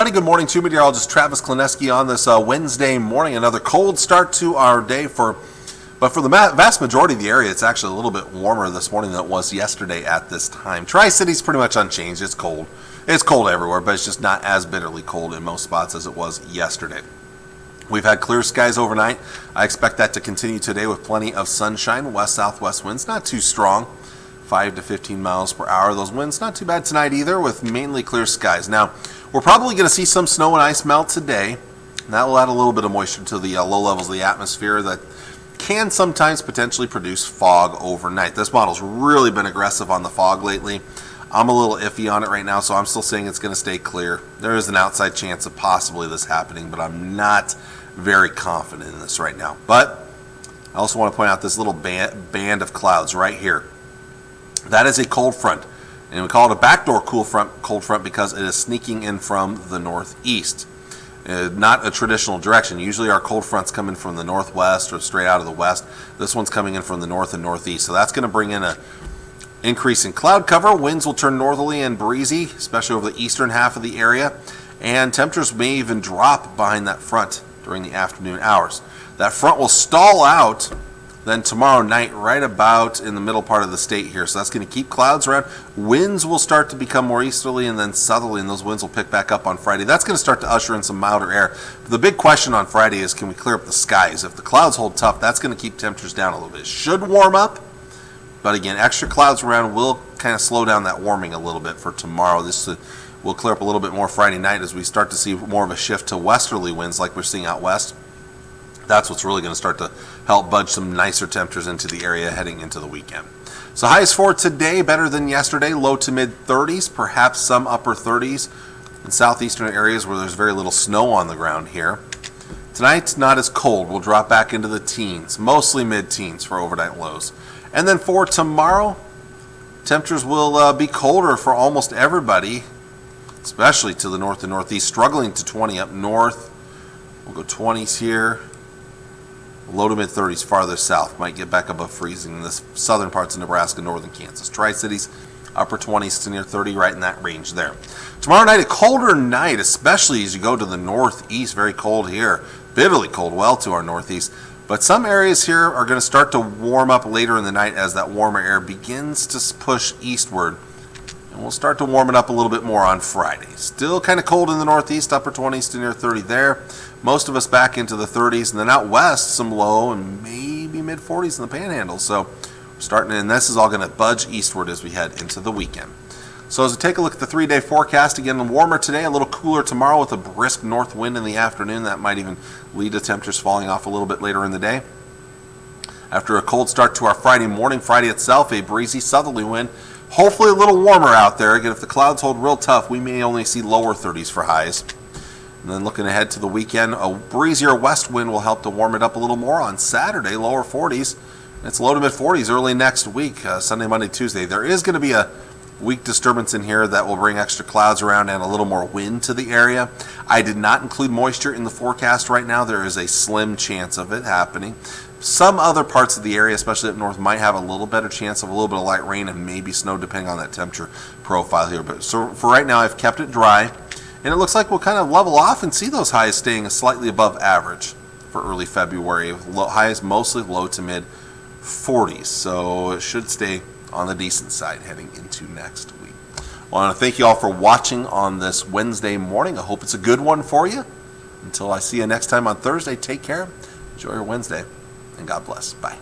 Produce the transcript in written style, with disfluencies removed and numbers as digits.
Good morning to meteorologist Travis Klineski on this Wednesday morning. Another cold start to our day, but for the vast majority of the area, it's actually a little bit warmer this morning than it was yesterday at this time. Tri-City's pretty much unchanged. It's cold. It's cold everywhere, but it's just not as bitterly cold in most spots as it was yesterday. We've had clear skies overnight. I expect that to continue today with plenty of sunshine. West-southwest winds, not too strong, 5 to 15 miles per hour. Those winds not too bad tonight either, with mainly clear skies. Now, we're probably going to see some snow and ice melt today. And that will add a little bit of moisture to the low levels of the atmosphere that can sometimes potentially produce fog overnight. This model's really been aggressive on the fog lately. I'm a little iffy on it right now, so I'm still saying it's going to stay clear. There is an outside chance of possibly this happening, but I'm not very confident in this right now. But I also want to point out this little band of clouds right here. That is a cold front. And we call it a backdoor cold front because it is sneaking in from the northeast. Not a traditional direction. Usually our cold fronts come in from the northwest or straight out of the west. This one's coming in from the north and northeast. So that's going to bring in an increase in cloud cover. Winds will turn northerly and breezy, especially over the eastern half of the area. And temperatures may even drop behind that front during the afternoon hours. That front will stall out then tomorrow night right about in the middle part of the state here. So that's going to keep clouds around. Winds will start to become more easterly and then southerly, and those winds will pick back up on Friday. That's going to start to usher in some milder air. But the big question on Friday is, can we clear up the skies? If the clouds hold tough, that's going to keep temperatures down a little bit. It should warm up, but again, extra clouds around will kind of slow down that warming a little bit for tomorrow. This will clear up a little bit more Friday night as we start to see more of a shift to westerly winds like we're seeing out west. That's what's really going to start to help budge some nicer temperatures into the area heading into the weekend. So highs for today, better than yesterday, low to mid 30s, perhaps some upper 30s in southeastern areas where there's very little snow on the ground here. Tonight's not as cold. We'll drop back into the teens, mostly mid-teens for overnight lows. And then for tomorrow, temperatures will be colder for almost everybody, especially to the north and northeast, struggling to 20 up north. We'll go 20s here. Low to mid-30s farther south. Might get back above freezing in the southern parts of Nebraska, northern Kansas. Tri-Cities, upper 20s to near 30, right in that range there. Tomorrow night, a colder night, especially as you go to the northeast. Very cold here. Bitterly cold, well to our northeast. But some areas here are going to start to warm up later in the night as that warmer air begins to push eastward. And we'll start to warm it up a little bit more on Friday. Still kind of cold in the northeast, upper 20s to near 30 there. Most of us back into the 30s, and then out west, some low and maybe mid 40s in the panhandle. So we're starting, and this is all going to budge eastward as we head into the weekend. So as we take a look at the 3-day forecast, again, warmer today, a little cooler tomorrow with a brisk north wind in the afternoon. That might even lead to temperatures falling off a little bit later in the day. After a cold start to our Friday morning, Friday itself, a breezy southerly wind. Hopefully a little warmer out there. Again, if the clouds hold real tough, we may only see lower 30s for highs. And then looking ahead to the weekend, a breezier west wind will help to warm it up a little more on Saturday, lower 40s. It's low to mid 40s early next week, Sunday, Monday, Tuesday. There is going to be a weak disturbance in here that will bring extra clouds around and a little more wind to the area. I did not include moisture in the forecast right now. There is a slim chance of it happening. Some other parts of the area, especially up north, might have a little better chance of a little bit of light rain and maybe snow depending on that temperature profile here. But so for right now, I've kept it dry. And it looks like we'll kind of level off and see those highs staying slightly above average for early February. Highs mostly low to mid 40s. So it should stay on the decent side heading into next week. I want to thank you all for watching on this Wednesday morning. I hope it's a good one for you. Until I see you next time on Thursday, take care. Enjoy your Wednesday. And God bless. Bye.